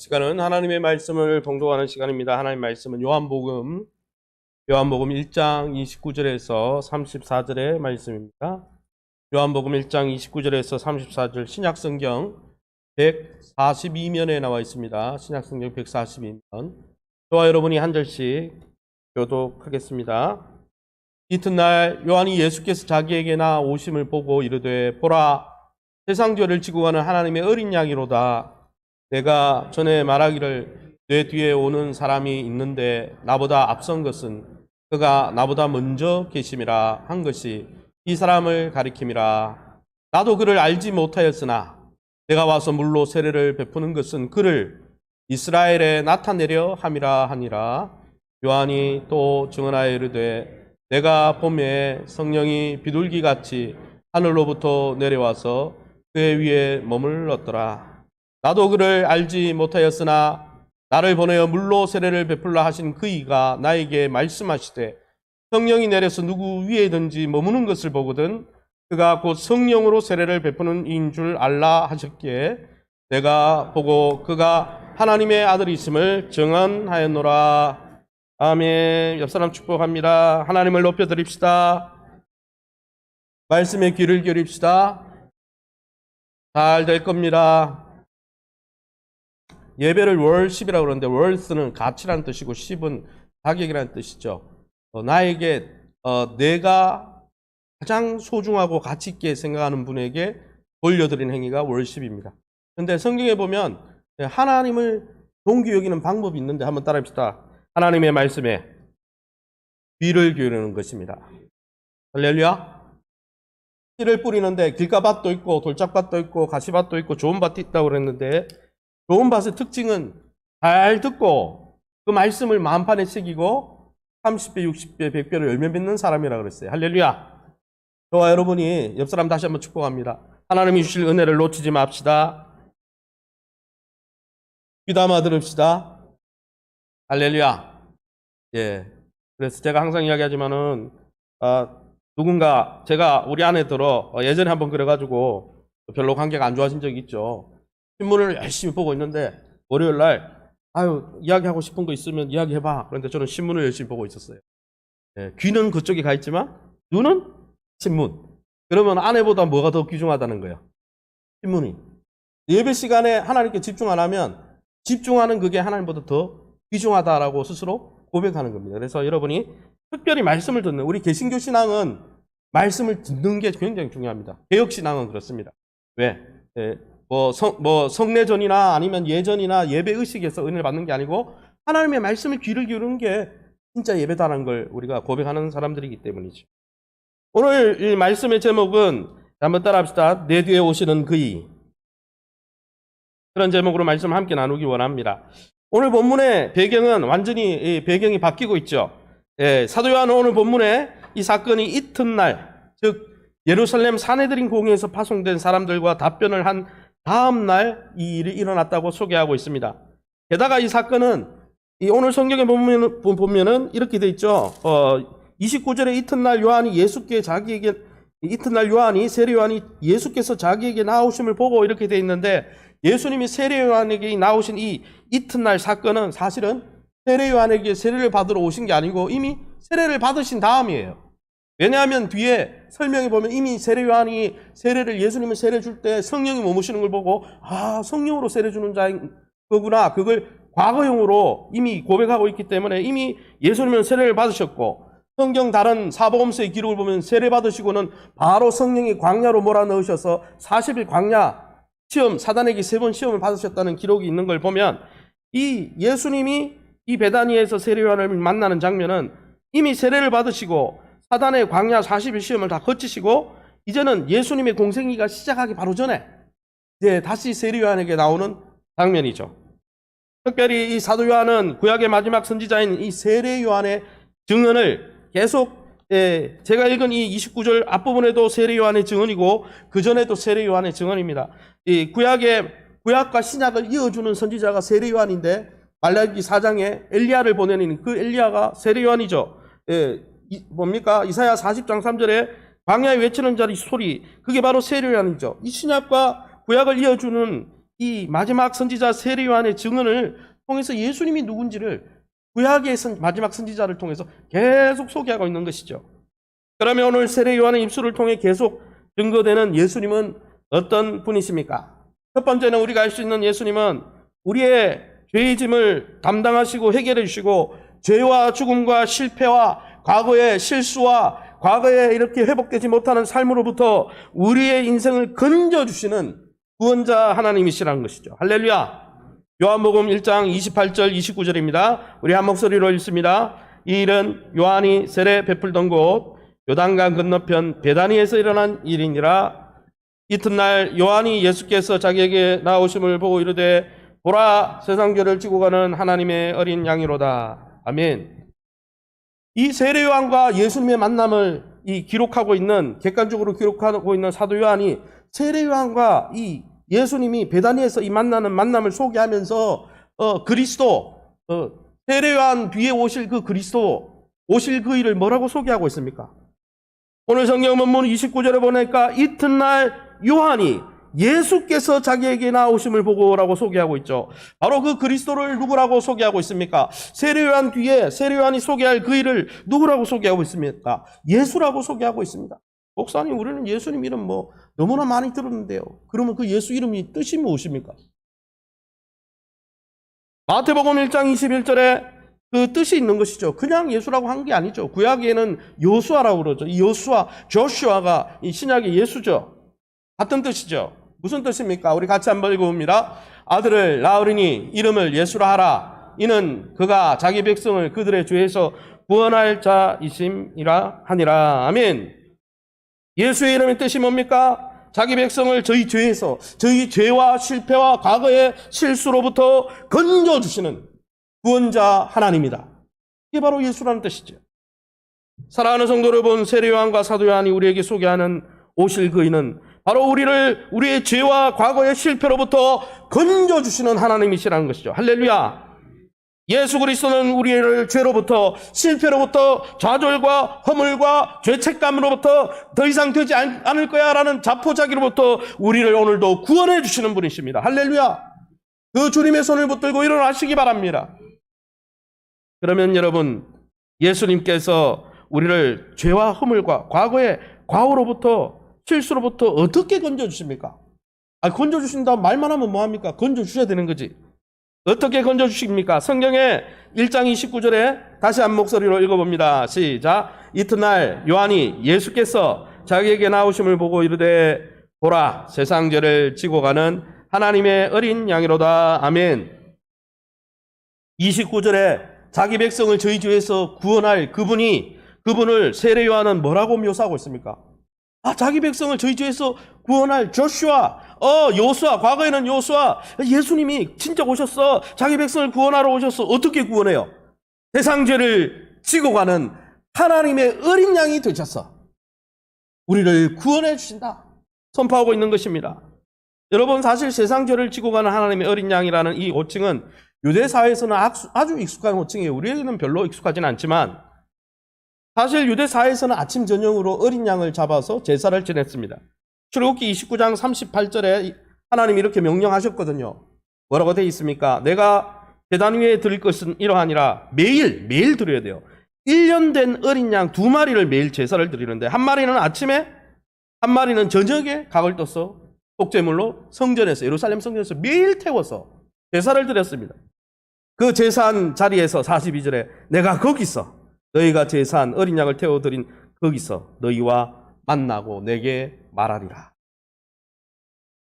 시간은 하나님의 말씀을 봉독하는 시간입니다. 하나님의 말씀은 요한복음 1장 29절에서 34절의 말씀입니다. 요한복음 1장 29절에서 34절 신약성경 142면에 나와 있습니다. 신약성경 142면. 저와 여러분이 한 절씩 교독하겠습니다. 이튿날 요한이 예수께서 자기에게 나오심을 보고 이르되 보라 세상 죄를 지고 가는 하나님의 어린 양이로다. 내가 전에 말하기를 내 뒤에 오는 사람이 있는데 나보다 앞선 것은 그가 나보다 먼저 계심이라 한 것이 이 사람을 가리킴이라. 나도 그를 알지 못하였으나 내가 와서 물로 세례를 베푸는 것은 그를 이스라엘에 나타내려 함이라 하니라. 요한이 또 증언하여 이르되 내가 봄에 성령이 비둘기같이 하늘로부터 내려와서 그의 위에 머물렀더라. 나도 그를 알지 못하였으나 나를 보내어 물로 세례를 베풀라 하신 그이가 나에게 말씀하시되 성령이 내려서 누구 위에든지 머무는 것을 보거든 그가 곧 성령으로 세례를 베푸는 이인 줄 알라 하셨기에 내가 보고 그가 하나님의 아들이심을 증언하였노라. 아멘. 옆사람 축복합니다. 하나님을 높여드립시다. 말씀에 귀를 기울입시다. 잘 될 겁니다. 예배를 월십이라고 그러는데 월스는 가치라는 뜻이고 십은 가격이라는 뜻이죠. 나에게 내가 가장 소중하고 가치 있게 생각하는 분에게 돌려드리는 행위가 월십입니다. 그런데 성경에 보면 하나님을 동기 여기는 방법이 있는데 한번 따라합시다. 하나님의 말씀에 귀를 기울이는 것입니다. 할렐루야. 씨를 뿌리는데 길가밭도 있고 돌짝밭도 있고 가시밭도 있고 좋은 밭이 있다고 그랬는데 좋은 밭의 특징은 잘 듣고 그 말씀을 마음판에 새기고 30배, 60배, 100배로 열매 맺는 사람이라고 그랬어요. 할렐루야. 저와 여러분이 옆 사람 다시 한번 축복합니다. 하나님이 주실 은혜를 놓치지 맙시다. 귀담아 들읍시다. 할렐루야. 예. 그래서 제가 항상 이야기하지만은 누군가 제가 우리 안에 들어 예전에 한번 그래가지고 별로 관계가 안 좋아진 적이 있죠. 신문을 열심히 보고 있는데 월요일 날 이야기하고 싶은 거 있으면 이야기해봐. 그런데 저는 신문을 열심히 보고 있었어요. 예, 귀는 그쪽에 가 있지만 눈은 신문. 그러면 아내보다 뭐가 더 귀중하다는 거예요? 신문이. 예배 시간에 하나님께 집중 안 하면 집중하는 그게 하나님보다 더 귀중하다라고 스스로 고백하는 겁니다. 그래서 여러분이 특별히 말씀을 듣는 우리 개신교 신앙은 말씀을 듣는 게 굉장히 중요합니다. 개혁 신앙은 그렇습니다. 왜? 예, 성례전이나 아니면 예전이나 예배 의식에서 은혜를 받는 게 아니고 하나님의 말씀에 귀를 기울이는 게 진짜 예배다라는 걸 우리가 고백하는 사람들이기 때문이죠. 오늘 이 말씀의 제목은 한번 따라합시다. 내 뒤에 오시는 그이. 그런 제목으로 말씀 함께 나누기 원합니다. 오늘 본문의 배경은 완전히 배경이 바뀌고 있죠. 예, 사도 요한은 오늘 본문에 이 사건이 이튿날, 즉 예루살렘 사내들인 공회에서 파송된 사람들과 답변을 한 다음 날 이 일이 일어났다고 소개하고 있습니다. 게다가 이 사건은 오늘 성경에 보면은 이렇게 돼 있죠. 29절에 이튿날 세례 요한이 예수께서 자기에게 나오심을 보고 이렇게 돼 있는데 예수님이 세례 요한에게 나오신 이 이튿날 사건은 사실은 세례 요한에게 세례를 받으러 오신 게 아니고 이미 세례를 받으신 다음이에요. 왜냐하면 뒤에 설명해 보면 이미 세례 요한이 예수님을 세례 줄 때 성령이 머무시는 걸 보고 성령으로 세례 주는 자인 거구나. 그걸 과거형으로 이미 고백하고 있기 때문에 이미 예수님은 세례를 받으셨고 성경 다른 사복음서의 기록을 보면 세례 받으시고는 바로 성령이 광야로 몰아넣으셔서 40일 광야 시험, 사단에게 3번 시험을 받으셨다는 기록이 있는 걸 보면 이 예수님이 이 베다니에서 세례 요한을 만나는 장면은 이미 세례를 받으시고 사단의 광야 40일 시험을 다 거치시고 이제는 예수님의 공생애가 시작하기 바로 전에 이제 다시 세례 요한에게 나오는 장면이죠. 특별히 이 사도 요한은 구약의 마지막 선지자인 이 세례 요한의 증언을 계속 제가 읽은 이 29절 앞부분에도 세례 요한의 증언이고 그 전에도 세례 요한의 증언입니다. 이 구약과 신약을 이어주는 선지자가 세례 요한인데 말라기 4장에 엘리야를 보내는 그 엘리야가 세례 요한이죠. 뭡니까? 이사야 40장 3절에 광야에 외치는 자의 소리, 그게 바로 세례 요한이죠. 이 신약과 구약을 이어주는 이 마지막 선지자 세례 요한의 증언을 통해서 예수님이 누군지를 구약의 마지막 선지자를 통해서 계속 소개하고 있는 것이죠. 그러면 오늘 세례 요한의 입술을 통해 계속 증거되는 예수님은 어떤 분이십니까? 첫 번째는 우리가 알 수 있는 예수님은 우리의 죄의 짐을 담당하시고 해결해 주시고 죄와 죽음과 실패와 과거의 실수와 과거에 이렇게 회복되지 못하는 삶으로부터 우리의 인생을 건져주시는 구원자 하나님이시라는 것이죠. 할렐루야. 요한복음 1장 28절 29절입니다. 우리 한 목소리로 읽습니다. 이 일은 요한이 세례 베풀던 곳 요단강 건너편 베다니에서 일어난 일이니라. 이튿날 요한이 예수께서 자기에게 나오심을 보고 이르되 보라, 세상 죄를 지고 가는 하나님의 어린 양이로다. 아멘. 이 세례 요한과 예수님의 만남을 기록하고 있는, 객관적으로 기록하고 있는 사도 요한이 세례 요한과 이 예수님이 베다니에서 이 만남을 소개하면서 그리스도, 세례 요한 뒤에 오실 그 그리스도, 오실 그 일을 뭐라고 소개하고 있습니까? 오늘 성경 본문 29절에 보니까 이튿날 요한이 예수께서 자기에게 나오심을 보고라고 소개하고 있죠. 바로 그 그리스도를 누구라고 소개하고 있습니까? 세례 요한 뒤에 세례 요한이 소개할 그 일을 누구라고 소개하고 있습니까? 예수라고 소개하고 있습니다. 목사님, 우리는 예수님 이름 너무나 많이 들었는데요. 그러면 그 예수 이름이 뜻이 무엇입니까? 마태복음 1장 21절에 그 뜻이 있는 것이죠. 그냥 예수라고 한 게 아니죠. 구약에는 요수아라고 그러죠. 이 요수아, 조슈아가 이 신약의 예수죠. 같은 뜻이죠. 무슨 뜻입니까? 우리 같이 한번 읽어봅니다. 아들을 낳으리니 이름을 예수라 하라. 이는 그가 자기 백성을 그들의 죄에서 구원할 자이심이라 하니라. 아멘. 예수의 이름의 뜻이 뭡니까? 자기 백성을 저희 죄에서, 저희 죄와 실패와 과거의 실수로부터 건져주시는 구원자 하나님이다. 이게 바로 예수라는 뜻이죠. 사랑하는 성도 여러분, 세례 요한과 사도 요한이 우리에게 소개하는 오실 그이는 바로 우리의 죄와 과거의 실패로부터 건져주시는 하나님이시라는 것이죠. 할렐루야. 예수 그리스도는 우리를 죄로부터, 실패로부터, 좌절과 허물과 죄책감으로부터 더 이상 되지 않을 거야 라는 자포자기로부터 우리를 오늘도 구원해 주시는 분이십니다. 할렐루야. 그 주님의 손을 붙들고 일어나시기 바랍니다. 그러면 여러분, 예수님께서 우리를 죄와 허물과 과거의 과오로부터, 실수로부터 어떻게 건져주십니까? 건져주신다 말만 하면 뭐합니까? 건져주셔야 되는 거지. 어떻게 건져주십니까? 성경에 1장 29절에 다시 한 목소리로 읽어봅니다. 시작. 이튿날 요한이 예수께서 자기에게 나오심을 보고 이르되 보라, 세상 죄를 지고 가는 하나님의 어린 양이로다. 아멘. 29절에 자기 백성을 저희 죄에서 구원할 그분을 세례 요한은 뭐라고 묘사하고 있습니까? 자기 백성을 저희 죄에서 구원할 요수아, 과거에는 요수아, 예수님이 진짜 오셨어. 자기 백성을 구원하러 오셨어. 어떻게 구원해요? 세상 죄를 지고 가는 하나님의 어린 양이 되셨어. 우리를 구원해 주신다. 선포하고 있는 것입니다. 여러분, 사실 세상 죄를 지고 가는 하나님의 어린 양이라는 이 호칭은 유대 사회에서는 아주 익숙한 호칭이에요. 우리에게는 별로 익숙하진 않지만 사실 유대 사회에서는 아침 저녁으로 어린 양을 잡아서 제사를 지냈습니다. 출애굽기 29장 38절에 하나님이 이렇게 명령하셨거든요. 뭐라고 되어 있습니까? 내가 제단 위에 드릴 것은 이러하니라. 매일 드려야 돼요. 1년 된 어린 양 2마리를 매일 제사를 드리는데 한 마리는 아침에, 한 마리는 저녁에 각을 떠서 속죄물로 성전에서, 예루살렘 성전에서 매일 태워서 제사를 드렸습니다. 그 제사한 자리에서 42절에 내가 거기서 너희가 제사한 어린 양을 태워드린 거기서 너희와 만나고 내게 말하리라.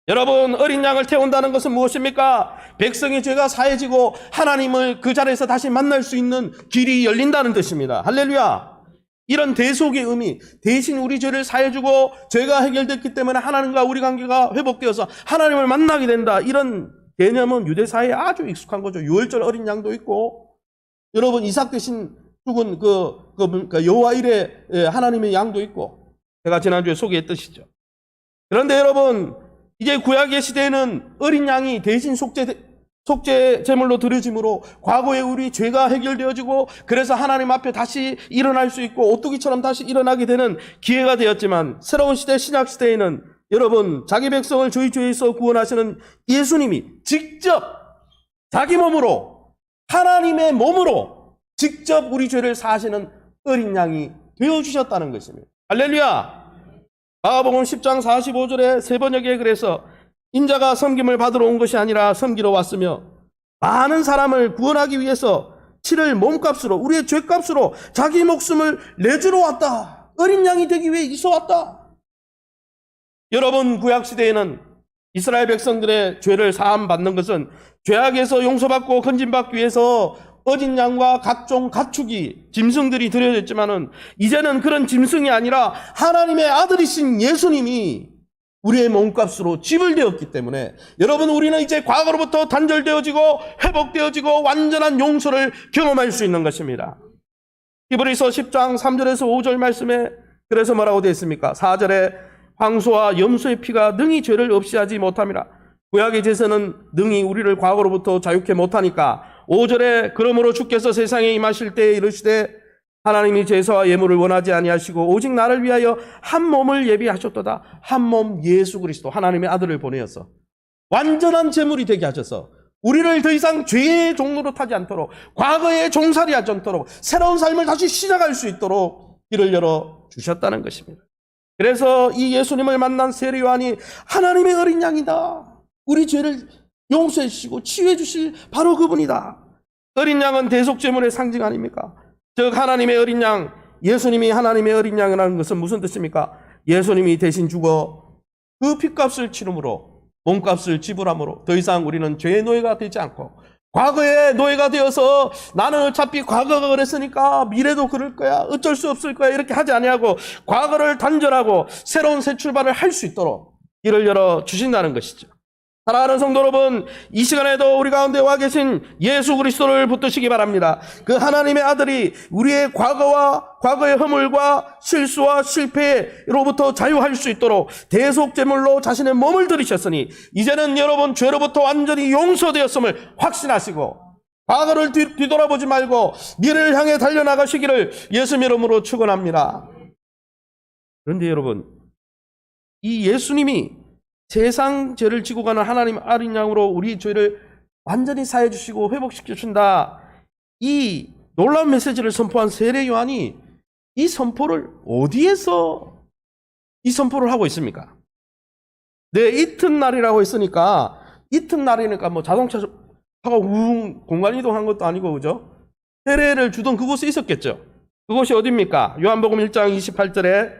여러분, 어린 양을 태운다는 것은 무엇입니까? 백성의 죄가 사해지고 하나님을 그 자리에서 다시 만날 수 있는 길이 열린다는 뜻입니다. 할렐루야. 이런 대속의 의미, 대신 우리 죄를 사해주고 죄가 해결됐기 때문에 하나님과 우리 관계가 회복되어서 하나님을 만나게 된다. 이런 개념은 유대사회에 아주 익숙한 거죠. 유월절 어린 양도 있고, 여러분 이삭 대신 죽은 여호와 일의 하나님의 양도 있고, 제가 지난주에 소개했듯이죠. 그런데 여러분, 이제 구약의 시대에는 어린 양이 대신 속죄 제물로 드려짐으로 과거에 우리 죄가 해결되어지고, 그래서 하나님 앞에 다시 일어날 수 있고 오뚜기처럼 다시 일어나게 되는 기회가 되었지만, 새로운 시대, 신약 시대에는 여러분, 자기 백성을 저희 죄에서 구원하시는 예수님이 직접 자기 몸으로, 하나님의 몸으로 직접 우리 죄를 사하시는 어린 양이 되어주셨다는 것입니다. 할렐루야! 마가복음 10장 45절에 세 번역에 그래서 인자가 섬김을 받으러 온 것이 아니라 섬기러 왔으며 많은 사람을 구원하기 위해서 치를 몸값으로, 우리의 죄값으로 자기 목숨을 내주러 왔다. 어린 양이 되기 위해 있어 왔다. 여러분, 구약시대에는 이스라엘 백성들의 죄를 사함 받는 것은 죄악에서 용서받고 건진받기 위해서 어린 양과 각종 가축이, 짐승들이 드려졌지만은 이제는 그런 짐승이 아니라 하나님의 아들이신 예수님이 우리의 몸값으로 지불되었기 때문에 여러분, 우리는 이제 과거로부터 단절되어지고 회복되어지고 완전한 용서를 경험할 수 있는 것입니다. 히브리서 10장 3절에서 5절 말씀에 그래서 뭐라고 되어 있습니까? 4절에 황소와 염소의 피가 능히 죄를 없이 하지 못함이라. 구약의 제사는 능히 우리를 과거로부터 자유케 못하니까 5절에 그러므로 주께서 세상에 임하실 때에 이르시되 하나님이 제사와 예물을 원하지 아니하시고 오직 나를 위하여 한 몸을 예비하셨도다. 한 몸 예수 그리스도, 하나님의 아들을 보내어서 완전한 제물이 되게 하셔서 우리를 더 이상 죄의 종로로 타지 않도록, 과거에 종살이하지 않도록 새로운 삶을 다시 시작할 수 있도록 길을 열어 주셨다는 것입니다. 그래서 이 예수님을 만난 세례 요한이 하나님의 어린 양이다, 우리 죄를 용서해 주시고 치유해 주실 바로 그분이다. 어린 양은 대속제물의 상징 아닙니까? 즉 하나님의 어린 양, 예수님이 하나님의 어린 양이라는 것은 무슨 뜻입니까? 예수님이 대신 죽어 그 핏값을 치름으로, 몸값을 지불함으로 더 이상 우리는 죄의 노예가 되지 않고, 과거의 노예가 되어서 나는 어차피 과거가 그랬으니까 미래도 그럴 거야, 어쩔 수 없을 거야, 이렇게 하지 아니하고 과거를 단절하고 새로운 새 출발을 할 수 있도록 길을 열어 주신다는 것이죠. 사랑하는 성도 여러분, 이 시간에도 우리 가운데 와 계신 예수 그리스도를 붙드시기 바랍니다. 그 하나님의 아들이 우리의 과거의 허물과 실수와 실패로부터 자유할 수 있도록 대속제물로 자신의 몸을 들이셨으니 이제는 여러분 죄로부터 완전히 용서되었음을 확신하시고 과거를 뒤돌아보지 말고 미래를 향해 달려나가시기를 예수님 이름으로 축원합니다. 그런데 여러분, 이 예수님이 세상 죄를 지고 가는 하나님 어린 양으로 우리 죄를 완전히 사해 주시고 회복시켜 준다, 이 놀라운 메시지를 선포한 세례 요한이 이 선포를 어디에서 이 선포를 하고 있습니까? 네, 이튿날이라고 했으니까 이튿날이니까 뭐 자동차 타고 공간 이동한 것도 아니고, 그죠? 세례를 주던 그곳에 있었겠죠. 그곳이 어디입니까? 요한복음 1장 28절에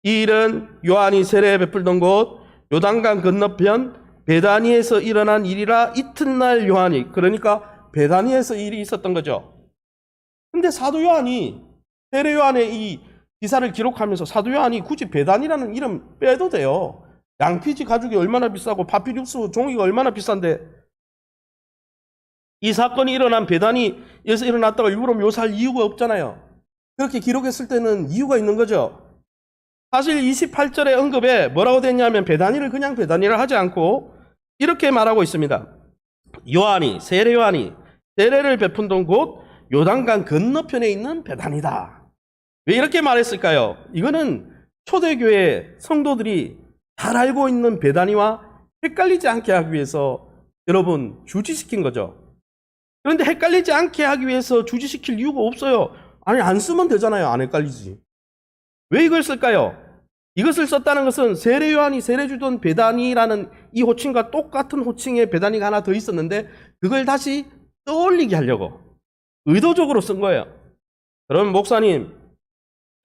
이 일은 요한이 세례 베풀던 곳 요단강 건너편 베다니에서 일어난 일이라 이튿날 요한이, 그러니까 베다니에서 일이 있었던 거죠. 근데 사도 요한이, 세례 요한의 이 기사를 기록하면서 사도 요한이 굳이 베다니라는 이름 빼도 돼요. 양피지 가죽이 얼마나 비싸고 파피루스 종이가 얼마나 비싼데 이 사건이 일어난 베다니에서 일어났다가 일부러 묘사할 이유가 없잖아요. 그렇게 기록했을 때는 이유가 있는 거죠. 사실 28절의 언급에 뭐라고 됐냐면 베다니를 그냥 베다니라 하지 않고 이렇게 말하고 있습니다. 요한이, 세례 요한이 세례를 베푼던 곳 요단강 건너편에 있는 베다니다. 왜 이렇게 말했을까요? 이거는 초대교회 성도들이 잘 알고 있는 베다니와 헷갈리지 않게 하기 위해서 여러분 주지시킨 거죠. 그런데 헷갈리지 않게 하기 위해서 주지시킬 이유가 없어요. 아니, 안 쓰면 되잖아요. 안 헷갈리지. 왜 이걸 쓸까요? 이것을 썼다는 것은 세례 요한이 세례 주던 베다니라는 이 호칭과 똑같은 호칭의 베다니가 하나 더 있었는데 그걸 다시 떠올리게 하려고 의도적으로 쓴 거예요. 그럼 목사님,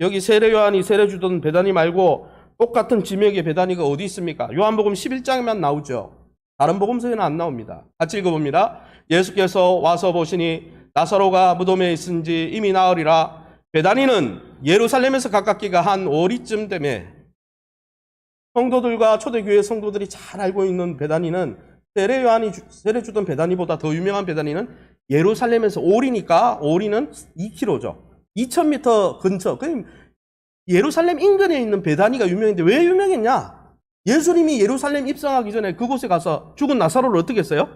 여기 세례 요한이 세례 주던 베다니 말고 똑같은 지명의 베다니가 어디 있습니까? 요한복음 11장에만 나오죠. 다른 복음서에는 안 나옵니다. 같이 읽어봅니다. 예수께서 와서 보시니 나사로가 무덤에 있은지 이미 나으리라. 베다니는 예루살렘에서 가깝기가 한 5리쯤 되매. 성도들과 초대교회 성도들이 잘 알고 있는 베다니는 세례 요한이 세례 주던 베다니보다 더 유명한 베다니는 예루살렘에서 오리니까, 오리는 2km죠. 2000m 근처. 그럼 예루살렘 인근에 있는 베다니가 유명했는데 왜 유명했냐? 예수님이 예루살렘 입성하기 전에 그곳에 가서 죽은 나사로를 어떻게 했어요?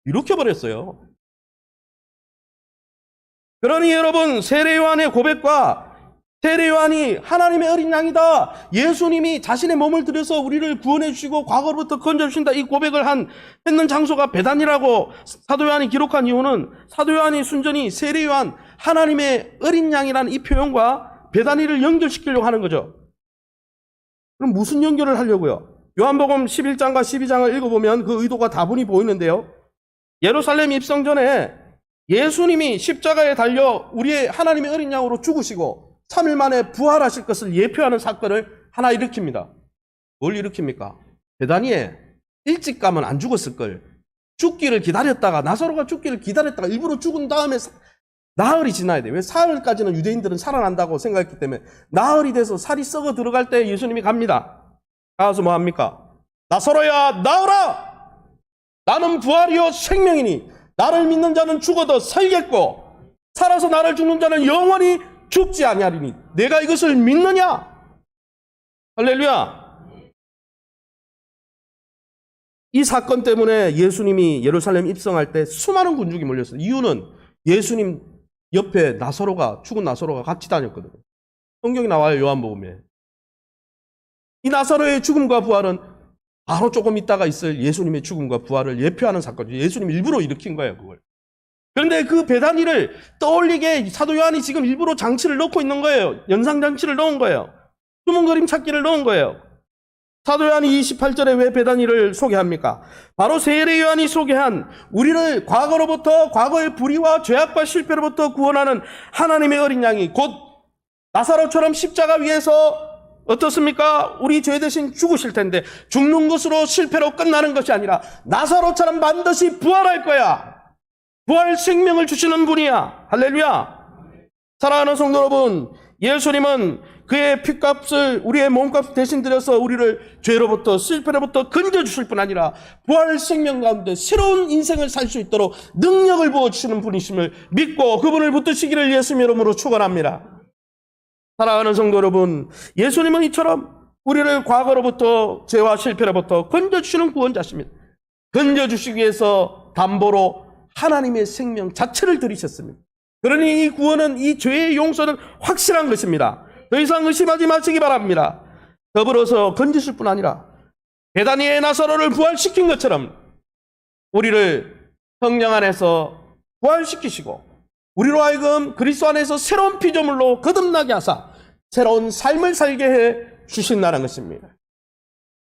일으켜버렸어요. 그러니 여러분, 세례 요한의 고백과 세례 요한이 하나님의 어린 양이다. 예수님이 자신의 몸을 들여서 우리를 구원해 주시고 과거로부터 건져 주신다. 이 고백을 했는 장소가 베단이라고 사도 요한이 기록한 이유는 사도 요한이 순전히 세례 요한 하나님의 어린 양이라는 이 표현과 베다니를 연결시키려고 하는 거죠. 그럼 무슨 연결을 하려고요? 요한복음 11장과 12장을 읽어보면 그 의도가 다분히 보이는데요. 예루살렘 입성 전에 예수님이 십자가에 달려 우리의 하나님의 어린 양으로 죽으시고 3일 만에 부활하실 것을 예표하는 사건을 하나 일으킵니다. 뭘 일으킵니까? 베다니에 일찍 가면 안 죽었을 걸. 죽기를 기다렸다가, 나사로가 죽기를 기다렸다가 일부러 죽은 다음에 나흘이 지나야 돼. 왜 사흘까지는 유대인들은 살아난다고 생각했기 때문에 나흘이 돼서 살이 썩어 들어갈 때 예수님이 갑니다. 가서 뭐 합니까? 나사로야 나오라! 나는 부활이요 생명이니 나를 믿는 자는 죽어도 살겠고 살아서 나를 죽는 자는 영원히 죽지 아니하리니 내가 이것을 믿느냐? 할렐루야. 이 사건 때문에 예수님이 예루살렘 입성할 때 수많은 군중이 몰렸어요. 이유는 예수님 옆에 나사로가, 죽은 나사로가 같이 다녔거든요. 성경이 나와요, 요한복음에. 이 나사로의 죽음과 부활은 바로 조금 있다가 있을 예수님의 죽음과 부활을 예표하는 사건이죠. 예수님이 일부러 일으킨 거예요, 그걸. 그런데 그 베다니를 떠올리게 사도 요한이 지금 일부러 장치를 넣고 있는 거예요. 연상장치를 넣은 거예요. 숨은 그림 찾기를 넣은 거예요. 사도 요한이 28절에 왜 베다니를 소개합니까? 바로 세례 요한이 소개한 우리를 과거의 불의와 죄악과 실패로부터 구원하는 하나님의 어린 양이 곧 나사로처럼 십자가 위에서 어떻습니까? 우리 죄 대신 죽으실 텐데 죽는 것으로 실패로 끝나는 것이 아니라 나사로처럼 반드시 부활할 거야. 부활 생명을 주시는 분이야. 할렐루야. 사랑하는 성도 여러분, 예수님은 그의 피값을 우리의 몸값 대신 들여서 우리를 죄로부터 실패로부터 건져주실 뿐 아니라 부활 생명 가운데 새로운 인생을 살 수 있도록 능력을 부어주시는 분이심을 믿고 그분을 붙드시기를 예수님 이름으로 축원합니다. 사랑하는 성도 여러분, 예수님은 이처럼 우리를 과거로부터 죄와 실패로부터 건져주시는 구원자십니다. 건져주시기 위해서 담보로 하나님의 생명 자체를 들이셨습니다. 그러니 이 구원은, 이 죄의 용서는 확실한 것입니다. 더 이상 의심하지 마시기 바랍니다. 더불어서 건지실 뿐 아니라 베다니의 나사로를 부활시킨 것처럼 우리를 성령 안에서 부활시키시고 우리로 하여금 그리스도 안에서 새로운 피조물로 거듭나게 하사 새로운 삶을 살게 해 주신다는 것입니다.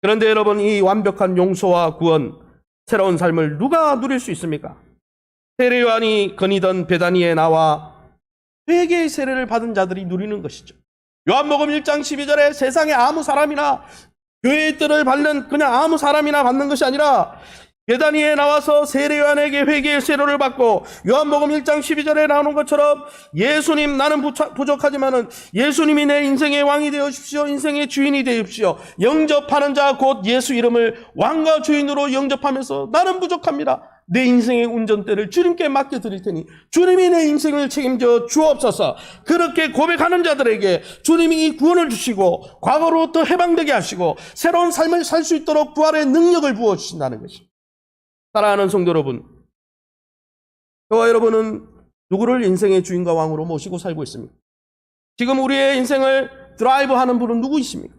그런데 여러분, 이 완벽한 용서와 구원, 새로운 삶을 누가 누릴 수 있습니까? 세례 요한이 거니던 베다니에 나와 회개의 세례를 받은 자들이 누리는 것이죠. 요한복음 1장 12절에 세상에 아무 사람이나 교회의 뜰을 밟는 그냥 아무 사람이나 받는 것이 아니라 베다니에 나와서 세례 요한에게 회개의 세례를 받고 요한복음 1장 12절에 나오는 것처럼 예수님, 나는 부족하지만은 예수님이 내 인생의 왕이 되어 주십시오. 인생의 주인이 되어 주십시오. 영접하는 자 곧 예수 이름을 왕과 주인으로 영접하면서 나는 부족합니다. 내 인생의 운전대를 주님께 맡겨드릴 테니 주님이 내 인생을 책임져 주옵소서. 그렇게 고백하는 자들에게 주님이 이 구원을 주시고 과거로부터 해방되게 하시고 새로운 삶을 살 수 있도록 부활의 능력을 부어주신다는 것입니다. 사랑하는 성도 여러분, 저와 여러분은 누구를 인생의 주인과 왕으로 모시고 살고 있습니까? 지금 우리의 인생을 드라이브하는 분은 누구이십니까?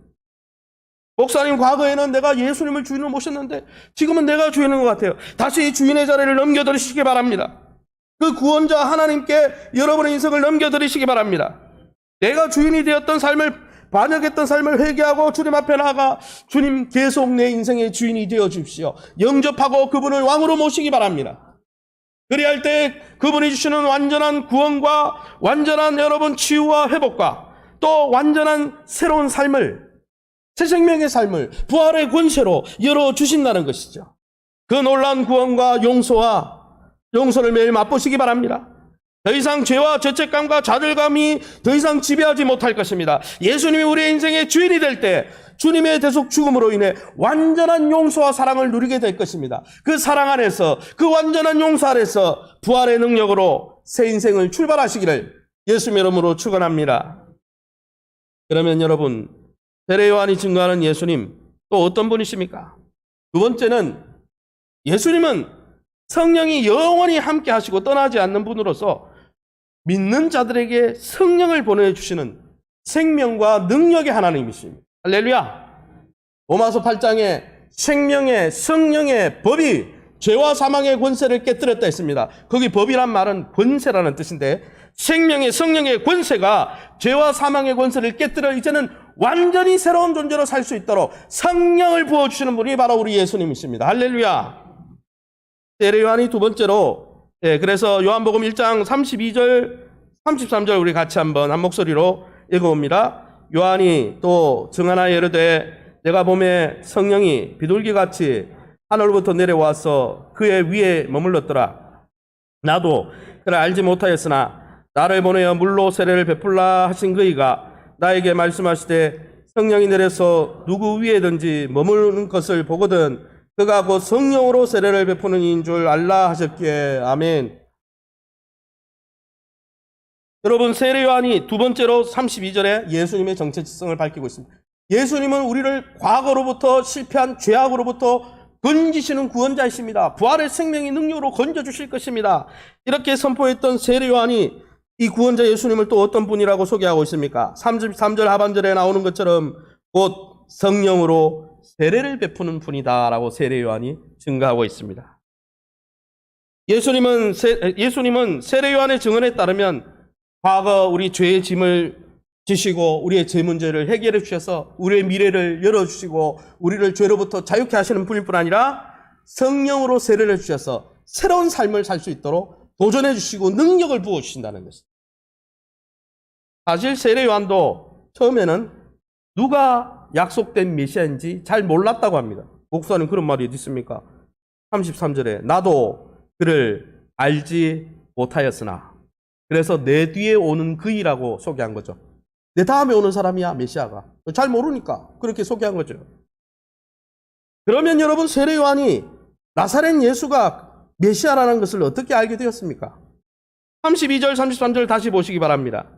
목사님, 과거에는 내가 예수님을 주인으로 모셨는데 지금은 내가 주인인 것 같아요. 다시 주인의 자리를 넘겨드리시기 바랍니다. 그 구원자 하나님께 여러분의 인생을 넘겨드리시기 바랍니다. 내가 주인이 되었던 삶을, 반역했던 삶을 회개하고 주님 앞에 나아가 주님 계속 내 인생의 주인이 되어 주십시오. 영접하고 그분을 왕으로 모시기 바랍니다. 그리할 때 그분이 주시는 완전한 구원과 완전한 여러분 치유와 회복과 또 완전한 새로운 삶을, 새 생명의 삶을 부활의 권세로 열어주신다는 것이죠. 그 놀라운 구원과 용서를 매일 맛보시기 바랍니다. 더 이상 죄와 죄책감과 좌절감이 더 이상 지배하지 못할 것입니다. 예수님이 우리의 인생의 주인이 될 때 주님의 대속 죽음으로 인해 완전한 용서와 사랑을 누리게 될 것입니다. 그 사랑 안에서, 그 완전한 용서 안에서 부활의 능력으로 새 인생을 출발하시기를 예수님 이름으로 축원합니다. 그러면 여러분, 세례 요한이 증거하는 예수님 또 어떤 분이십니까? 두 번째는 예수님은 성령이 영원히 함께 하시고 떠나지 않는 분으로서 믿는 자들에게 성령을 보내주시는 생명과 능력의 하나님이십니다. 할렐루야. 로마서 8장에 생명의 성령의 법이 죄와 사망의 권세를 깨뜨렸다 했습니다. 거기 법이란 말은 권세라는 뜻인데 생명의 성령의 권세가 죄와 사망의 권세를 깨뜨려 이제는 완전히 새로운 존재로 살 수 있도록 성령을 부어주시는 분이 바로 우리 예수님이십니다. 할렐루야. 세례 요한이 두 번째로, 그래서 요한복음 1장 32절 33절 우리 같이 한번 한 목소리로 읽어봅니다. 요한이 또 증언하여 이르되 내가 보매 성령이 비둘기같이 하늘로부터 내려와서 그의 위에 머물렀더라. 나도 그를 알지 못하였으나 나를 보내어 물로 세례를 베풀라 하신 그이가 나에게 말씀하시되 성령이 내려서 누구 위에든지 머무는 것을 보거든 그가 곧 성령으로 세례를 베푸는 이인 줄 알라 하셨기에. 아멘. 여러분, 세례 요한이 두 번째로 32절에 예수님의 정체성을 밝히고 있습니다. 예수님은 우리를 과거로부터 실패한 죄악으로부터 건지시는 구원자이십니다. 부활의 생명의 능력으로 건져주실 것입니다. 이렇게 선포했던 세례 요한이 이 구원자 예수님을 또 어떤 분이라고 소개하고 있습니까? 33절 하반절에 나오는 것처럼 곧 성령으로 세례를 베푸는 분이다 라고 세례 요한이 증거하고 있습니다. 예수님은 세례 요한의 증언에 따르면 과거 우리 죄의 짐을 지시고 우리의 죄 문제를 해결해 주셔서 우리의 미래를 열어주시고 우리를 죄로부터 자유케 하시는 분일 뿐 아니라 성령으로 세례를 주셔서 새로운 삶을 살 수 있도록 도전해 주시고 능력을 부어주신다는 것입니다. 사실 세례 요한도 처음에는 누가 약속된 메시아인지 잘 몰랐다고 합니다. 목사님 그런 말이 어디 있습니까? 33절에 나도 그를 알지 못하였으나 그래서 내 뒤에 오는 그이라고 소개한 거죠. 내 다음에 오는 사람이야 메시아가. 잘 모르니까 그렇게 소개한 거죠. 그러면 여러분 세례 요한이 나사렛 예수가 메시아라는 것을 어떻게 알게 되었습니까? 32절 33절 다시 보시기 바랍니다.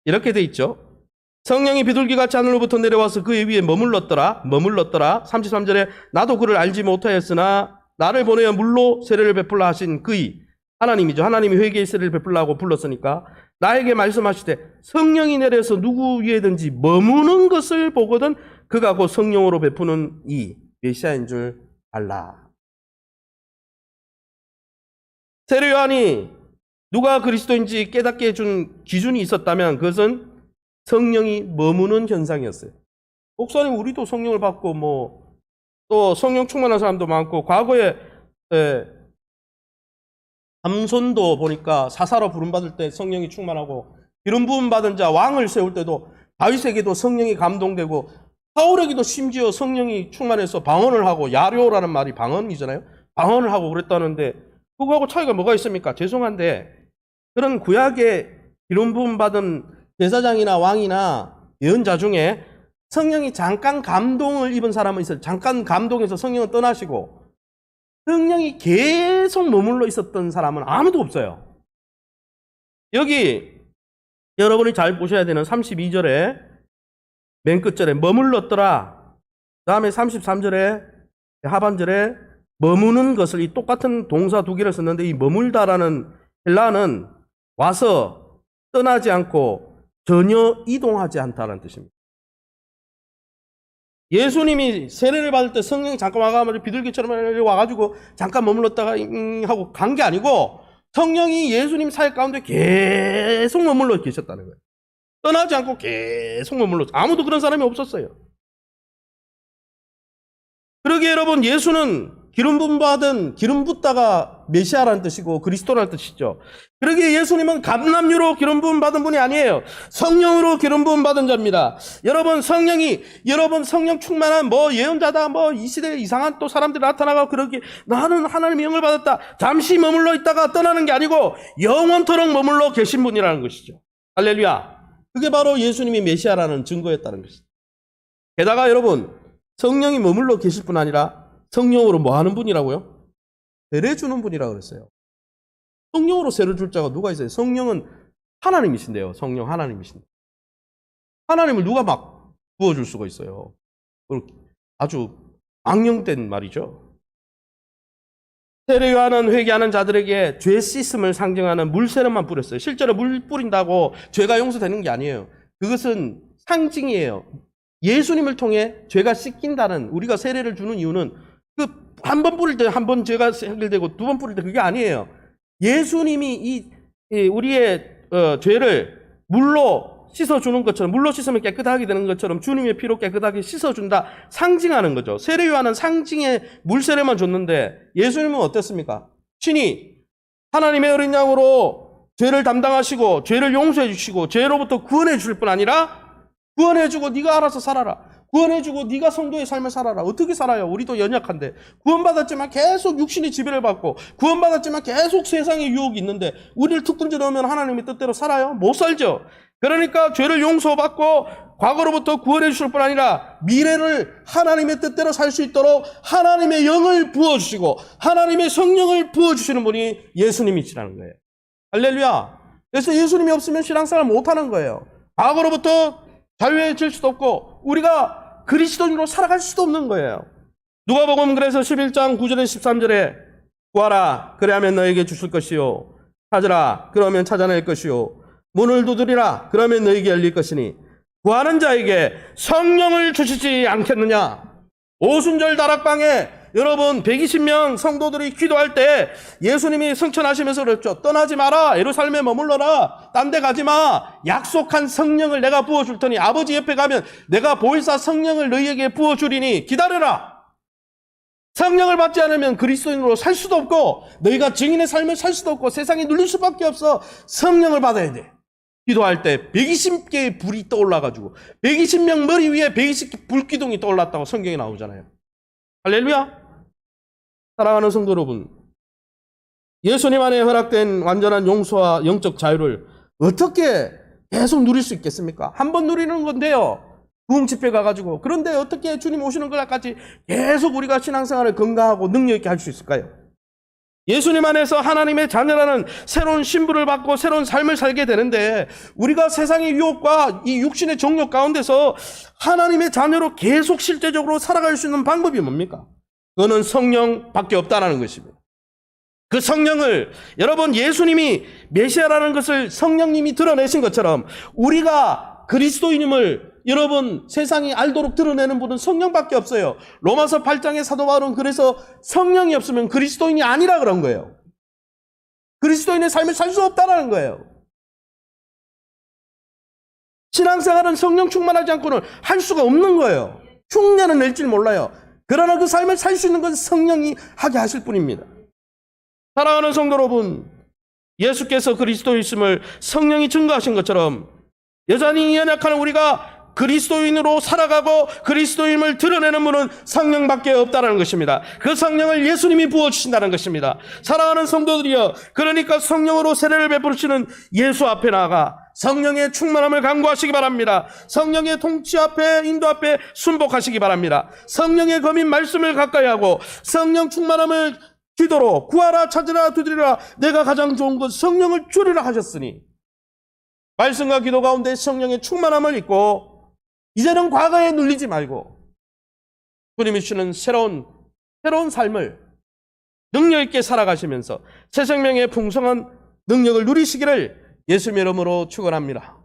이렇게 돼 있죠. 성령이 비둘기같이 하늘로부터 내려와서 그의 위에 머물렀더라. 33절에 나도 그를 알지 못하였으나 나를 보내어 물로 세례를 베풀라 하신 그이 하나님이죠. 하나님이 회개의 세례를 베풀라고 불렀으니까 나에게 말씀하시되 성령이 내려서 누구 위에든지 머무는 것을 보거든 그가 곧 성령으로 베푸는 이 메시아인 줄 알라. 세례 요한이 누가 그리스도인지 깨닫게 해준 기준이 있었다면 그것은 성령이 머무는 현상이었어요. 목사님 우리도 성령을 받고 또 성령 충만한 사람도 많고 과거에 삼손도 보니까 사사로 부름받을 때 성령이 충만하고 기름 부음 받은 자 왕을 세울 때도 다윗에게도 성령이 감동되고 사울에게도 심지어 성령이 충만해서 방언을 하고 야료라는 말이 방언이잖아요. 방언을 하고 그랬다는데 그거하고 차이가 뭐가 있습니까? 죄송한데 그런 구약의 기름 부음 받은 제사장이나 왕이나 예언자 중에 성령이 잠깐 감동을 입은 사람은 있어요. 잠깐 감동해서 성령은 떠나시고 성령이 계속 머물러 있었던 사람은 아무도 없어요. 여기 여러분이 잘 보셔야 되는 32절에 맨 끝절에 머물렀더라. 그 다음에 33절에 하반절에 머무는 것을 이 똑같은 동사 두 개를 썼는데 이 머물다라는 헬라는 와서 떠나지 않고 전혀 이동하지 않다는 뜻입니다. 예수님이 세례를 받을 때 성령이 잠깐 와가지고 비둘기처럼 와가지고 잠깐 머물렀다가 하고 간 게 아니고 성령이 예수님 사역 가운데 계속 머물러 계셨다는 거예요. 떠나지 않고 계속 머물러. 아무도 그런 사람이 없었어요. 그러기에 여러분 예수는 기름 부음 받은 기름 붓다가 메시아라는 뜻이고 그리스도라는 뜻이죠. 그러기에 예수님은 감람유로 기름 부음 받은 분이 아니에요. 성령으로 기름 부음 받은 자입니다. 여러분 성령 충만한 예언자다 이 시대에 이상한 또 사람들이 나타나고 그러기에 나는 하나님의 영을 받았다. 잠시 머물러 있다가 떠나는 게 아니고 영원토록 머물러 계신 분이라는 것이죠. 할렐루야. 그게 바로 예수님이 메시아라는 증거였다는 것이죠. 게다가 여러분 성령이 머물러 계실 뿐 아니라 성령으로 뭐 하는 분이라고요? 세례 주는 분이라고 그랬어요. 성령으로 세례 줄 자가 누가 있어요? 성령은 하나님이신데요. 성령 하나님이신데. 하나님을 누가 막 부어줄 수가 있어요. 아주 망령된 말이죠. 세례 요한은 회개하는 자들에게 죄 씻음을 상징하는 물 세례만 뿌렸어요. 실제로 물 뿌린다고 죄가 용서되는 게 아니에요. 그것은 상징이에요. 예수님을 통해 죄가 씻긴다는, 우리가 세례를 주는 이유는 그 한 번 뿌릴 때 한 번 죄가 해결되고 두 번 뿌릴 때 그게 아니에요. 예수님이 우리의 죄를 물로 씻어주는 것처럼, 물로 씻으면 깨끗하게 되는 것처럼 주님의 피로 깨끗하게 씻어준다, 상징하는 거죠. 세례 요한은 상징의 물세례만 줬는데 예수님은 어땠습니까? 친히 하나님의 어린 양으로 죄를 담당하시고 죄를 용서해 주시고 죄로부터 구원해 주실 뿐 아니라 구원해주고 네가 알아서 살아라, 구원해주고 네가 성도의 삶을 살아라. 어떻게 살아요? 우리도 연약한데. 구원받았지만 계속 육신의 지배를 받고, 구원받았지만 계속 세상의 유혹이 있는데 우리를 툭 던져 넣으면 하나님의 뜻대로 살아요? 못 살죠. 그러니까 죄를 용서받고 과거로부터 구원해 주실 뿐 아니라 미래를 하나님의 뜻대로 살 수 있도록 하나님의 영을 부어주시고 하나님의 성령을 부어주시는 분이 예수님이시라는 거예요. 할렐루야. 그래서 예수님이 없으면 신앙생활 못하는 거예요. 과거로부터 자유해질 수도 없고 우리가 그리스도인으로 살아갈 수도 없는 거예요. 누가복음 그래서 11장 9절에 13절에 구하라 그리하면 너에게 주실 것이요, 찾으라 그러면 찾아낼 것이요, 문을 두드리라 그러면 너에게 열릴 것이니 구하는 자에게 성령을 주시지 않겠느냐. 오순절 다락방에 여러분 120명 성도들이 기도할 때 예수님이 성천하시면서 그랬죠. 떠나지 마라, 예루살렘에 머물러라, 딴 데 가지 마, 약속한 성령을 내가 부어줄 테니 아버지 옆에 가면 내가 보혜사 성령을 너희에게 부어주리니 기다려라. 성령을 받지 않으면 그리스도인으로 살 수도 없고 너희가 증인의 삶을 살 수도 없고 세상에 눌릴 수밖에 없어. 성령을 받아야 돼. 기도할 때 120개의 불이 떠올라가지고 120명 머리 위에 120개 불기둥이 떠올랐다고 성경에 나오잖아요. 할렐루야. 사랑하는 성도 여러분, 예수님 안에 허락된 완전한 용서와 영적 자유를 어떻게 계속 누릴 수 있겠습니까? 한 번 누리는 건데요, 부흥 집회 가가지고. 그런데 어떻게 주님 오시는 것까지 계속 우리가 신앙생활을 건강하고 능력 있게 할 수 있을까요? 예수님 안에서 하나님의 자녀라는 새로운 신분을 받고 새로운 삶을 살게 되는데 우리가 세상의 유혹과 이 육신의 정욕 가운데서 하나님의 자녀로 계속 실제적으로 살아갈 수 있는 방법이 뭡니까? 그거는 성령밖에 없다는 것입니다. 그 성령을 여러분, 예수님이 메시아라는 것을 성령님이 드러내신 것처럼 우리가 그리스도인임을 여러분 세상이 알도록 드러내는 분은 성령밖에 없어요. 로마서 8장의 사도 바울은 그래서 성령이 없으면 그리스도인이 아니라 그런 거예요. 그리스도인의 삶을 살 수 없다는 거예요. 신앙생활은 성령 충만하지 않고는 할 수가 없는 거예요. 흉내는 낼지 몰라요. 그러나 그 삶을 살 수 있는 건 성령이 하게 하실 뿐입니다. 사랑하는 성도 여러분, 예수께서 그리스도이심을 성령이 증거하신 것처럼 여전히 연약한 우리가 그리스도인으로 살아가고 그리스도임을 드러내는 분은 성령밖에 없다는 것입니다. 그 성령을 예수님이 부어주신다는 것입니다. 사랑하는 성도들이여, 그러니까 성령으로 세례를 베푸시는 예수 앞에 나아가 성령의 충만함을 간구하시기 바랍니다. 성령의 통치 앞에, 인도 앞에 순복하시기 바랍니다. 성령의 검인 말씀을 가까이 하고 성령 충만함을 기도로 구하라, 찾으라, 두드리라, 내가 가장 좋은 것 성령을 주리라 하셨으니 말씀과 기도 가운데 성령의 충만함을 입고 이제는 과거에 눌리지 말고 주님이 주시는 새로운 삶을 능력 있게 살아가시면서 새 생명의 풍성한 능력을 누리시기를 예수님의 이름으로 축원합니다.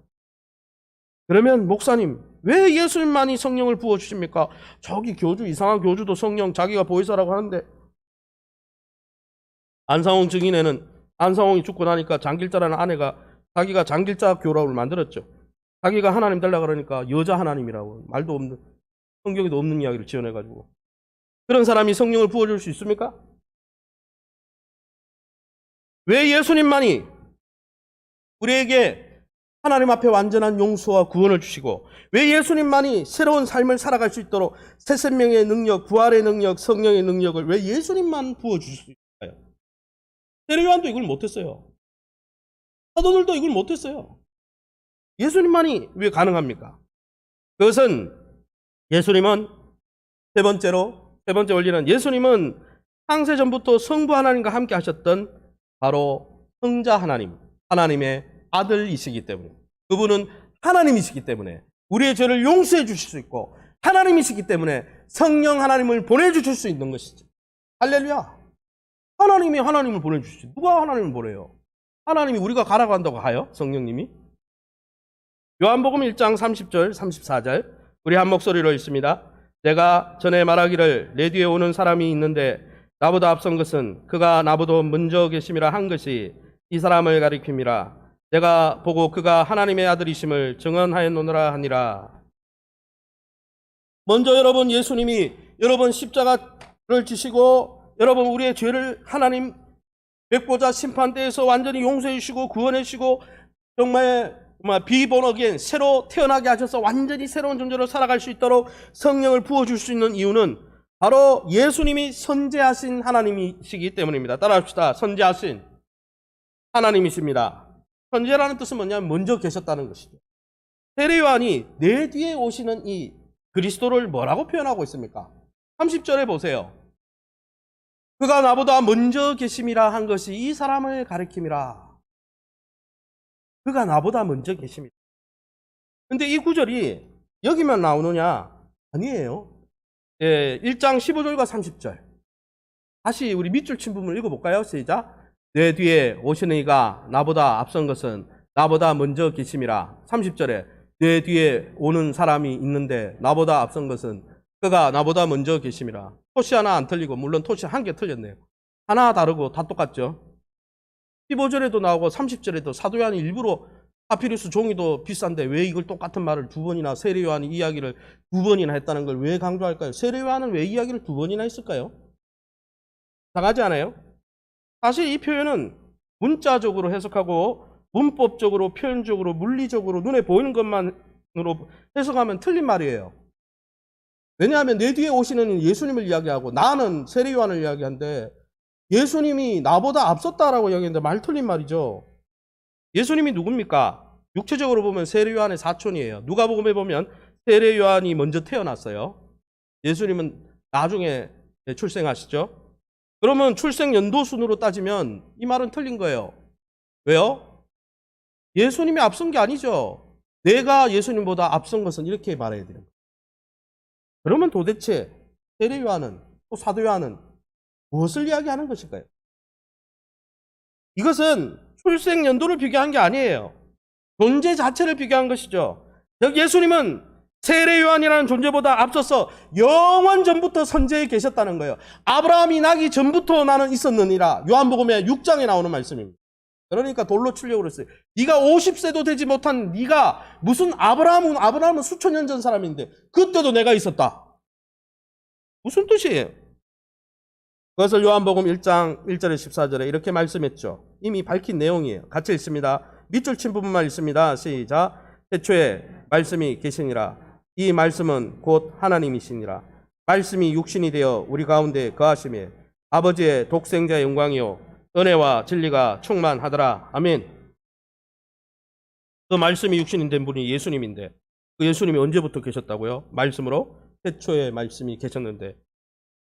그러면 목사님, 왜 예수님만이 성령을 부어주십니까? 저기 교주, 이상한 교주도 성령 자기가 보혜사라고 하는데. 안상홍 증인에는 안상홍이 죽고 나니까 장길자라는 아내가 자기가 장길자 교라를 만들었죠. 자기가 하나님 달라 그러니까 여자 하나님이라고, 말도 없는, 성경에도 없는 이야기를 지어내가지고. 그런 사람이 성령을 부어줄 수 있습니까? 왜 예수님만이 우리에게 하나님 앞에 완전한 용서와 구원을 주시고, 왜 예수님만이 새로운 삶을 살아갈 수 있도록 새 생명의 능력, 부활의 능력, 성령의 능력을 왜 예수님만 부어주실 수 있을까요? 세례 요한도 이걸 못했어요. 사도들도 이걸 못했어요. 예수님만이 왜 가능합니까? 그것은 예수님은 세 번째 원리는 예수님은 창세전부터 성부 하나님과 함께 하셨던 바로 성자 하나님, 하나님의 아들이시기 때문에, 그분은 하나님이시기 때문에 우리의 죄를 용서해 주실 수 있고 하나님이시기 때문에 성령 하나님을 보내주실 수 있는 것이죠. 할렐루야. 하나님이 하나님을 보내주시죠. 누가 하나님을 보내요? 하나님이 우리가 가라고 한다고 가요? 성령님이? 요한복음 1장 30절 34절 우리 한 목소리로 읽습니다. 내가 전에 말하기를 내 뒤에 오는 사람이 있는데 나보다 앞선 것은 그가 나보다 먼저 계심이라 한 것이 이 사람을 가리킴이라. 내가 보고 그가 하나님의 아들이심을 증언하였노라 하니라. 먼저 여러분, 예수님이 여러분 십자가를 지시고 여러분 우리의 죄를 하나님 백보자 심판대에서 완전히 용서해 주시고 구원해 주시고 정말 비본어기엔 새로 태어나게 하셔서 완전히 새로운 존재로 살아갈 수 있도록 성령을 부어줄 수 있는 이유는 바로 예수님이 선지하신 하나님이시기 때문입니다. 따라합시다. 선지하신 하나님이십니다. 선지라는 뜻은 뭐냐면 먼저 계셨다는 것이죠. 세례 요한이 내 뒤에 오시는 이 그리스도를 뭐라고 표현하고 있습니까? 30절에 보세요. 그가 나보다 먼저 계심이라 한 것이 이 사람을 가리킴이라. 그가 나보다 먼저 계십니다. 근데 이 구절이 여기만 나오느냐? 아니에요. 1장 15절과 30절. 다시 우리 밑줄 친 부분을 읽어볼까요? 시작. 내 뒤에 오시는 이가 나보다 앞선 것은 나보다 먼저 계심이라. 30절에 내 뒤에 오는 사람이 있는데 나보다 앞선 것은 그가 나보다 먼저 계심이라. 토시 하나 안 틀리고, 물론 토시 한 개 틀렸네요. 하나 다르고 다 똑같죠. 15절에도 나오고 30절에도 사도 요한이 일부러 파피루스 종이도 비싼데 왜 이걸 똑같은 말을 두 번이나 세례 요한이 이야기를 두 번이나 했다는 걸 왜 강조할까요? 세례 요한은 왜 이야기를 두 번이나 했을까요? 이상하지 않아요? 사실 이 표현은 문자적으로 해석하고 문법적으로, 표현적으로, 물리적으로 눈에 보이는 것만으로 해석하면 틀린 말이에요. 왜냐하면 내 뒤에 오시는 예수님을 이야기하고 나는 세례 요한을 이야기하는데 예수님이 나보다 앞섰다라고 이야기했는데 말 틀린 말이죠. 예수님이 누굽니까? 육체적으로 보면 세례 요한의 사촌이에요. 누가복음에 보면 세례 요한이 먼저 태어났어요. 예수님은 나중에 출생하시죠. 그러면 출생 연도순으로 따지면 이 말은 틀린 거예요. 왜요? 예수님이 앞선 게 아니죠. 내가 예수님보다 앞선 것은 이렇게 말해야 돼요. 그러면 도대체 세례 요한은, 또 사도 요한은 무엇을 이야기하는 것일까요? 이것은 출생 연도를 비교한 게 아니에요. 존재 자체를 비교한 것이죠. 예수님은 세례 요한이라는 존재보다 앞서서 영원 전부터 선지에 계셨다는 거예요. 아브라함이 나기 전부터 나는 있었느니라. 요한복음의 6장에 나오는 말씀입니다. 그러니까 돌로 치려고 그랬어요. 네가 50세도 되지 못한 네가 무슨 아브라함은 수천 년 전 사람인데 그때도 내가 있었다. 무슨 뜻이에요? 그것을 요한복음 1장 1절에 14절에 이렇게 말씀했죠. 이미 밝힌 내용이에요. 같이 읽습니다. 밑줄 친 부분만 읽습니다. 시작. 태초에 말씀이 계시니라. 이 말씀은 곧 하나님이시니라. 말씀이 육신이 되어 우리 가운데 거하심에 아버지의 독생자의 영광이요 은혜와 진리가 충만하더라. 아멘. 그 말씀이 육신이 된 분이 예수님인데 그 예수님이 언제부터 계셨다고요? 말씀으로 태초에 말씀이 계셨는데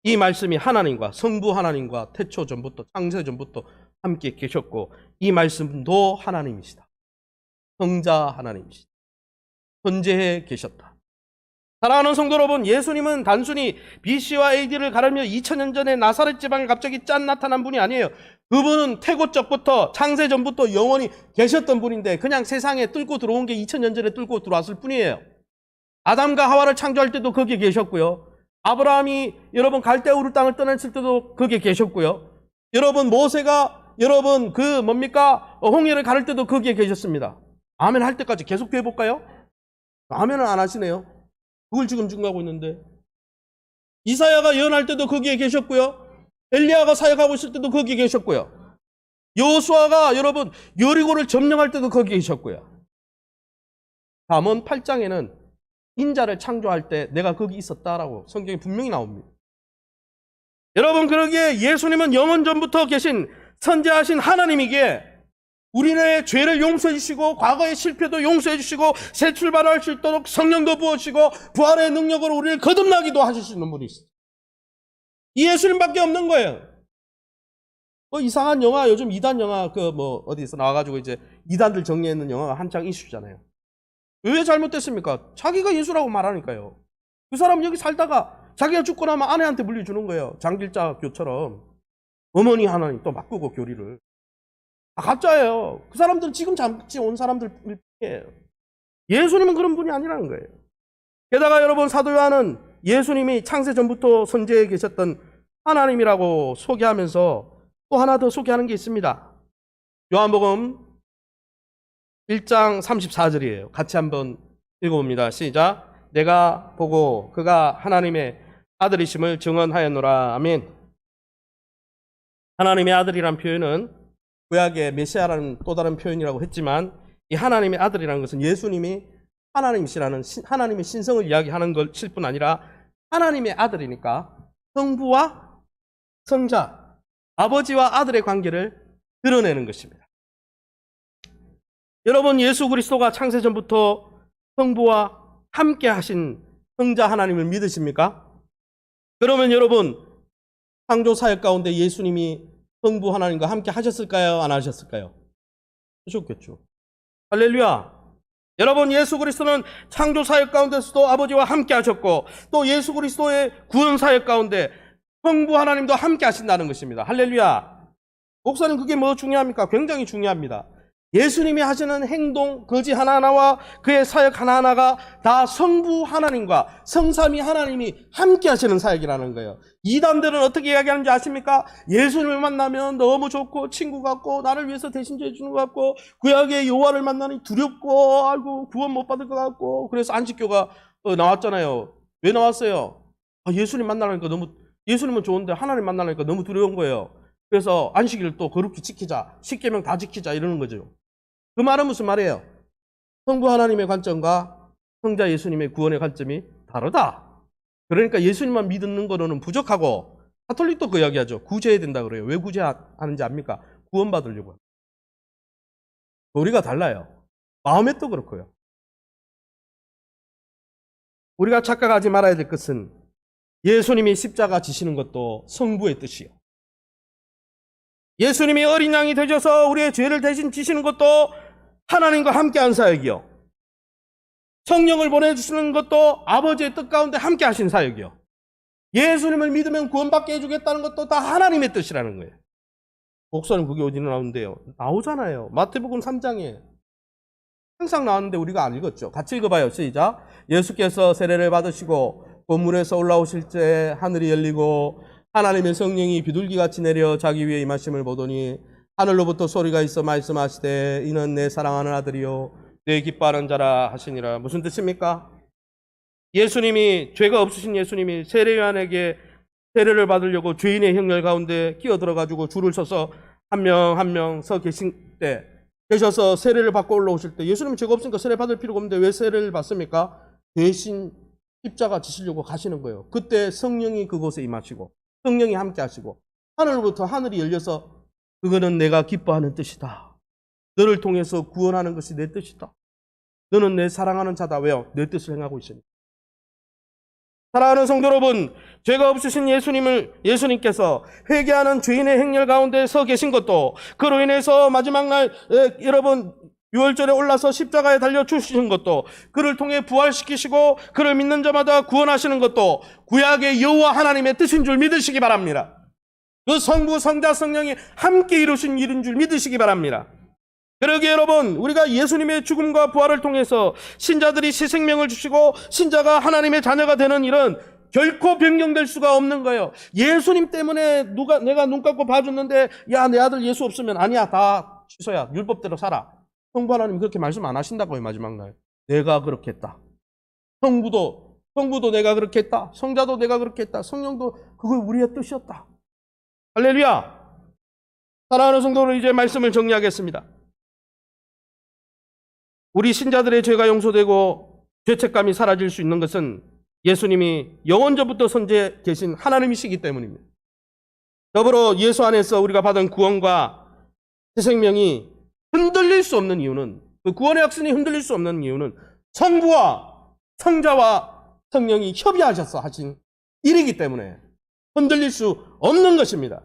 이 말씀이 하나님과 성부 하나님과 태초 전부터 창세 전부터 함께 계셨고 이 말씀도 하나님이시다. 성자 하나님이시다. 현재에 계셨다. 사랑하는 성도 여러분, 예수님은 단순히 BC와 AD를 가르며 2000년 전에 나사렛 지방에 갑자기 짠 나타난 분이 아니에요. 그분은 태고적부터 창세 전부터 영원히 계셨던 분인데 그냥 세상에 뚫고 들어온 게 2000년 전에 뚫고 들어왔을 뿐이에요. 아담과 하와를 창조할 때도 거기에 계셨고요. 아브라함이 여러분 갈대아 우르 땅을 떠났을 때도 거기에 계셨고요. 여러분 모세가 여러분 홍해를 가를 때도 거기에 계셨습니다. 아멘 할 때까지 계속 해볼까요? 아멘은 안 하시네요. 그걸 지금 증거하고 있는데 이사야가 예언할 때도 거기에 계셨고요. 엘리야가 사역하고 있을 때도 거기에 계셨고요. 여호수아가 여러분 여리고를 점령할 때도 거기에 계셨고요. 잠언 8장에는 인자를 창조할 때 내가 거기 있었다라고 성경에 분명히 나옵니다. 여러분 그러기에 예수님은 영원 전부터 계신 선지하신 하나님이기에 우리의 죄를 용서해 주시고 과거의 실패도 용서해 주시고 새 출발할 수 있도록 성령도 부어주시고 부활의 능력으로 우리를 거듭나기도 하실 수 있는 분이시죠. 이 예수님밖에 없는 거예요. 이상한 영화 요즘 2단 영화 어디서 나와가지고 이제 2단들 정리했는 영화가 한창 이슈잖아요. 왜 잘못됐습니까? 자기가 예수라고 말하니까요. 그 사람 여기 살다가 자기가 죽고 나면 아내한테 물려주는 거예요. 장길자 교처럼. 어머니 하나님 또 바꾸고 교리를. 가짜예요. 그 사람들은 지금 잠시 온 사람들이에요. 예수님은 그런 분이 아니라는 거예요. 게다가 여러분, 사도 요한은 예수님이 창세 전부터 선지에 계셨던 하나님이라고 소개하면서 또 하나 더 소개하는 게 있습니다. 요한복음 1장 34절이에요. 같이 한번 읽어봅니다. 시작. 내가 보고 그가 하나님의 아들이심을 증언하였노라. 아멘. 하나님의 아들이란 표현은 구약의 메시아라는 또 다른 표현이라고 했지만, 이 하나님의 아들이라는 것은 예수님이 하나님이시라는 하나님의 신성을 이야기하는 것일 뿐 아니라 하나님의 아들이니까 성부와 성자, 아버지와 아들의 관계를 드러내는 것입니다. 여러분, 예수 그리스도가 창세 전부터 성부와 함께 하신 성자 하나님을 믿으십니까? 그러면 여러분, 창조 사역 가운데 예수님이 성부 하나님과 함께 하셨을까요? 안 하셨을까요? 하셨겠죠. 할렐루야. 여러분, 예수 그리스도는 창조 사역 가운데서도 아버지와 함께 하셨고, 또 예수 그리스도의 구원 사역 가운데 성부 하나님도 함께 하신다는 것입니다. 할렐루야. 목사님, 그게 뭐 중요합니까? 굉장히 중요합니다. 예수님이 하시는 행동, 거지 하나하나와 그의 사역 하나하나가 다 성부 하나님과 성삼위 하나님이 함께 하시는 사역이라는 거예요. 이단들은 어떻게 이야기하는지 아십니까? 예수님을 만나면 너무 좋고 친구 같고 나를 위해서 대신해 주는 것 같고 구약의 여호와를 만나니 두렵고 아이고 구원 못 받을 것 같고, 그래서 안식교가 나왔잖아요. 왜 나왔어요? 예수님 만나려니까 너무, 예수님은 좋은데 하나님 만나려니까 너무 두려운 거예요. 그래서 안식일을 또 거룩히 지키자, 십계명 다 지키자 이러는 거죠. 그 말은 무슨 말이에요? 성부 하나님의 관점과 성자 예수님의 구원의 관점이 다르다. 그러니까 예수님만 믿는 거로는 부족하고, 가톨릭도 그 이야기하죠. 구제해야 된다 그래요. 왜 구제하는지 압니까? 구원받으려고. 우리가 달라요. 마음에 또 그렇고요. 우리가 착각하지 말아야 될 것은 예수님이 십자가 지시는 것도 성부의 뜻이요. 예수님이 어린 양이 되셔서 우리의 죄를 대신 지시는 것도 하나님과 함께한 사역이요. 성령을 보내주시는 것도 아버지의 뜻 가운데 함께 하신 사역이요. 예수님을 믿으면 구원받게 해주겠다는 것도 다 하나님의 뜻이라는 거예요. 목사님, 그게 어디 나오는데요? 나오잖아요. 마태복음 3장에 항상 나왔는데 우리가 안 읽었죠. 같이 읽어봐요. 시작. 예수께서 세례를 받으시고 건물에서 올라오실 때 하늘이 열리고 하나님의 성령이 비둘기같이 내려 자기 위에 임하심을 보더니 하늘로부터 소리가 있어 말씀하시되 이는 내 사랑하는 아들이요 내 기뻐하는 자라 하시니라. 무슨 뜻입니까? 예수님이, 죄가 없으신 예수님이 세례요한에게 세례를 받으려고 죄인의 행렬 가운데 끼어들어가지고 줄을 서서 한 명 한 명 서 계신 때, 계셔서 세례를 받고 올라오실 때 예수님은 죄가 없으니까 세례 받을 필요가 없는데 왜 세례를 받습니까? 대신 십자가 지시려고 가시는 거예요. 그때 성령이 그곳에 임하시고 성령이 함께 하시고 하늘로부터 하늘이 열려서 그거는 내가 기뻐하는 뜻이다. 너를 통해서 구원하는 것이 내 뜻이다. 너는 내 사랑하는 자다. 왜요? 내 뜻을 행하고 있으니까. 사랑하는 성도 여러분, 죄가 없으신 예수님께서 회개하는 죄인의 행렬 가운데 서 계신 것도, 그로 인해서 마지막 날 여러분 유월절에 올라서 십자가에 달려 죽으신 것도, 그를 통해 부활시키시고 그를 믿는 자마다 구원하시는 것도 구약의 여호와 하나님의 뜻인 줄 믿으시기 바랍니다. 그 성부, 성자, 성령이 함께 이루신 일인 줄 믿으시기 바랍니다. 그러기에 여러분, 우리가 예수님의 죽음과 부활을 통해서 신자들이 새 생명을 주시고 신자가 하나님의 자녀가 되는 일은 결코 변경될 수가 없는 거예요. 예수님 때문에 내가 눈 감고 봐줬는데 야, 내 아들 예수 없으면 아니야, 다 취소야, 율법대로 살아. 성부 하나님 그렇게 말씀 안 하신다고요. 마지막 날 내가 그렇게 했다. 성부도 내가 그렇게 했다. 성자도 내가 그렇게 했다. 성령도 그걸 우리의 뜻이었다. 할렐루야. 사랑하는 성도들, 이제 말씀을 정리하겠습니다. 우리 신자들의 죄가 용서되고 죄책감이 사라질 수 있는 것은 예수님이 영원전부터 선지에 계신 하나님이시기 때문입니다. 더불어 예수 안에서 우리가 받은 구원과 새 생명이 흔들릴 수 없는 이유는, 그 구원의 확신이 흔들릴 수 없는 이유는 성부와 성자와 성령이 협의하셔서 하신 일이기 때문에 흔들릴 수 없는 것입니다.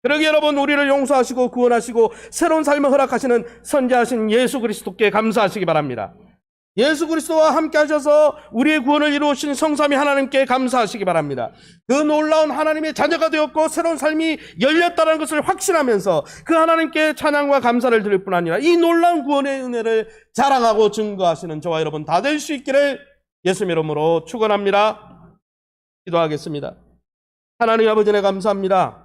그러기에 여러분, 우리를 용서하시고 구원하시고 새로운 삶을 허락하시는 선지하신 예수 그리스도께 감사하시기 바랍니다. 예수 그리스도와 함께 하셔서 우리의 구원을 이루신 성삼위 하나님께 감사하시기 바랍니다. 그 놀라운 하나님의 자녀가 되었고 새로운 삶이 열렸다는 것을 확신하면서 그 하나님께 찬양과 감사를 드릴 뿐 아니라 이 놀라운 구원의 은혜를 자랑하고 증거하시는 저와 여러분 다 될 수 있기를 예수님 이름으로 축원합니다. 기도하겠습니다. 하나님 아버지, 네 감사합니다.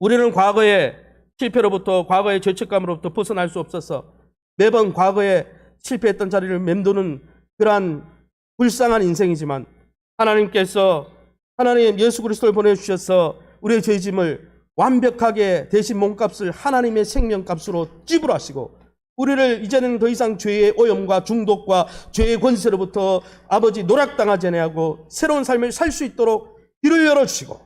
우리는 과거의 실패로부터, 과거의 죄책감으로부터 벗어날 수 없어서 매번 과거에 실패했던 자리를 맴도는 그러한 불쌍한 인생이지만, 하나님께서 하나님 예수 그리스도를 보내주셔서 우리의 죄짐을 완벽하게 대신 몸값을 하나님의 생명값으로 지불하시고, 우리를 이제는 더 이상 죄의 오염과 중독과 죄의 권세로부터 아버지 노략당하지 아니하고 새로운 삶을 살 수 있도록 길을 열어주시고,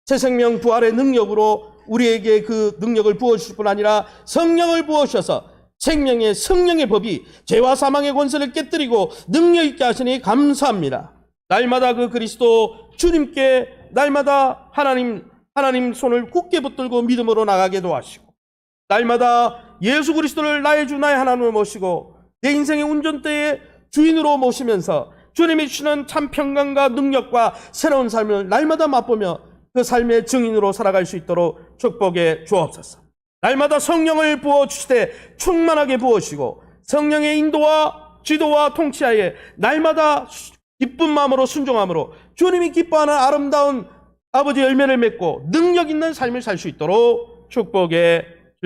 새 생명 부활의 능력으로 우리에게 그 능력을 부어주실 뿐 아니라 성령을 부어주셔서 생명의 성령의 법이 죄와 사망의 권세를 깨뜨리고 능력 있게 하시니 감사합니다. 날마다 그 그리스도 주님께 날마다 하나님 손을 굳게 붙들고 믿음으로 나가게 도와주시고, 날마다 예수 그리스도를 나의 주 나의 하나님을 모시고 내 인생의 운전대의 주인으로 모시면서 주님이 주시는 참 평강과 능력과 새로운 삶을 날마다 맛보며 그 삶의 증인으로 살아갈 수 있도록 축복해 주옵소서. 날마다 성령을 부어주시되 충만하게 부어주시고 성령의 인도와 지도와 통치하에 날마다 기쁜 마음으로 순종함으로 주님이 기뻐하는 아름다운 아버지 열매를 맺고 능력 있는 삶을 살 수 있도록 축복해